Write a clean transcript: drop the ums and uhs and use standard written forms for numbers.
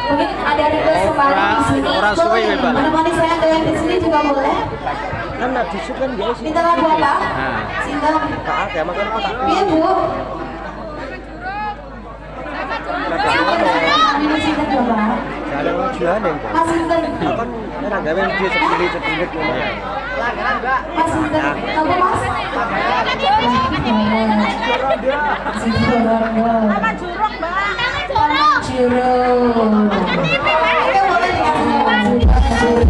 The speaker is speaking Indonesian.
Mungkin ada request kembali di sini. Menemani saya goyang di sini juga boleh. Kan di situ kan biasa. Minta lagu apa? Sinta. Kayak makan kotak. Iya Bu. Ini Sinta coba. Ada yang jualan yang Mas Sinta. kan orang gawe dia sepilit ngono. Mas Sinta. Tahu Mas? Taman jurug, Mbak. Taman Jurug. Oke, boleh dikasih.